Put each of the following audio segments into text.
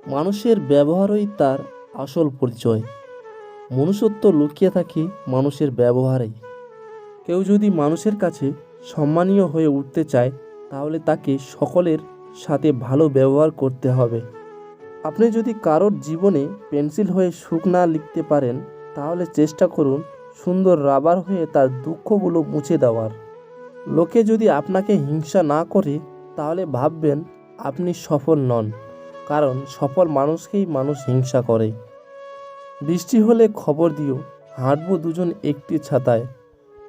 মানুষের ব্যবহারই তার আসল পরিচয়। মনুষ্যত্ব লুকিয়ে থাকে মানুষের ব্যবহারেই। কেউ যদি মানুষের কাছে সম্মানীয় হয়ে উঠতে চায়, তাহলে তাকে সকলের সাথে ভালো ব্যবহার করতে হবে। আপনি যদি কারোর জীবনে পেন্সিল হয়ে সুখ না লিখতে পারেন, তাহলে চেষ্টা করুন সুন্দর রাবার হয়ে তার দুঃখগুলো মুছে দেওয়ার। লোকে যদি আপনাকে হিংসা না করে, তাহলে ভাববেন আপনি সফল নন, কারণ সফল মানুষকেই মানুষ হিংসা করে। বৃষ্টি হলে খবর দিও, হাঁটবো দুজন একটি ছাতায়।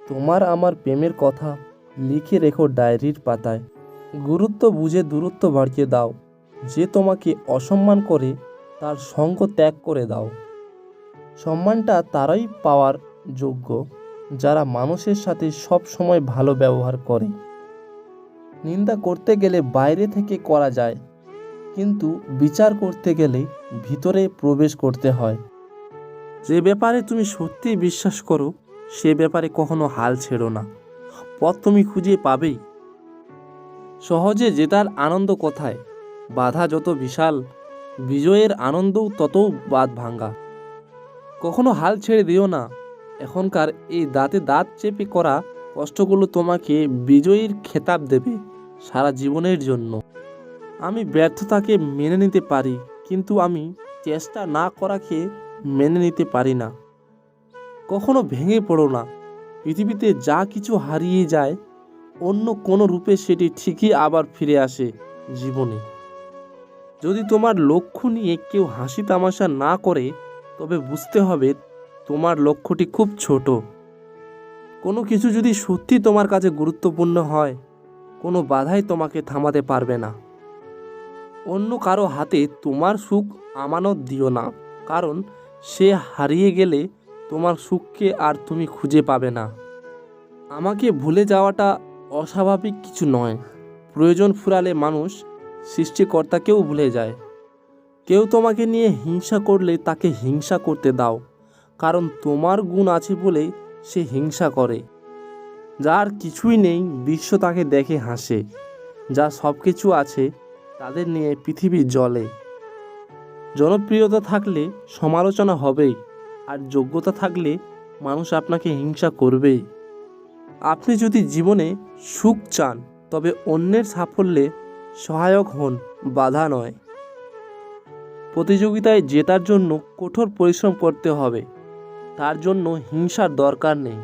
তোমার আমার প্রেমের কথা লিখে রেখো ডায়েরির পাতায়। গুরুত্ব বুঝে দূরত্ব বাড়িয়ে দাও। যে তোমাকে অসম্মান করে তার সঙ্গ ত্যাগ করে দাও। সম্মানটা তারাই পাওয়ার যোগ্য যারা মানুষের সাথে সব সময় ভালো ব্যবহার করে। নিন্দা করতে গেলে বাইরে থেকে করা যায়, কিন্তু বিচার করতে গেলে ভিতরে প্রবেশ করতে হয়। যে ব্যাপারে তুমি সত্যিই বিশ্বাস করো, সে ব্যাপারে কখনো হাল ছেড়ো না। পথ তুমি খুঁজে পাবেই। সহজে জেতার আনন্দ কোথায়? বাধা যত বিশাল, বিজয়ের আনন্দও তত বাঁধ ভাঙ্গা। কখনো হাল ছেড়ে দিও না। এখনকার এই দাঁতে দাঁত চেপে করা কষ্টগুলো তোমাকে বিজয়ীর খেতাব দেবে সারা জীবনের জন্য। আমি ব্যর্থতাকে মেনে নিতে পারি, কিন্তু আমি চেষ্টা না করাকে মেনে নিতে পারি না। কখনো ভেঙে পড়ো না। পৃথিবীতে যা কিছু হারিয়ে যায়, অন্য কোনো রূপে সেটি ঠিকই আবার ফিরে আসে জীবনে। যদি তোমার লক্ষ্য নিয়ে কেউ হাসি তামাশা না করে, তবে বুঝতে হবে তোমার লক্ষ্যটি খুব ছোট। কোনো কিছু যদি সত্যি তোমার কাছে গুরুত্বপূর্ণ হয়, কোনো বাধাই তোমাকে থামাতে পারবে না। অন্য কারো হাতে তোমার সুখ আমানত দিও না, কারণ সে হারিয়ে গেলে তোমার সুখকে আর তুমি খুঁজে পাবে না। আমাকে ভুলে যাওয়াটা অস্বাভাবিক কিছু নয়। প্রয়োজন ফুরালে মানুষ সৃষ্টিকর্তাকেও ভুলে যায়। কেউ তোমাকে নিয়ে হিংসা করলে তাকে হিংসা করতে দাও, কারণ তোমার গুণ আছে বলেই সে হিংসা করে। যার কিছুই নেই বিশ্ব তাকে দেখে হাসে, যা সব কিছু আছে তাদের নিয়ে পৃথিবী জ্বলে। জনপ্রিয়তা থাকলে সমালোচনা হবেই, আর যোগ্যতা থাকলে মানুষ আপনাকে হিংসা করবেই। আপনি যদি জীবনে সুখ চান, তবে অন্যের সাফল্যে সহায়ক হন, বাধা নয়। প্রতিযোগিতায় জেতার জন্য কঠোর পরিশ্রম করতে হবে, তার জন্য হিংসার দরকার নেই।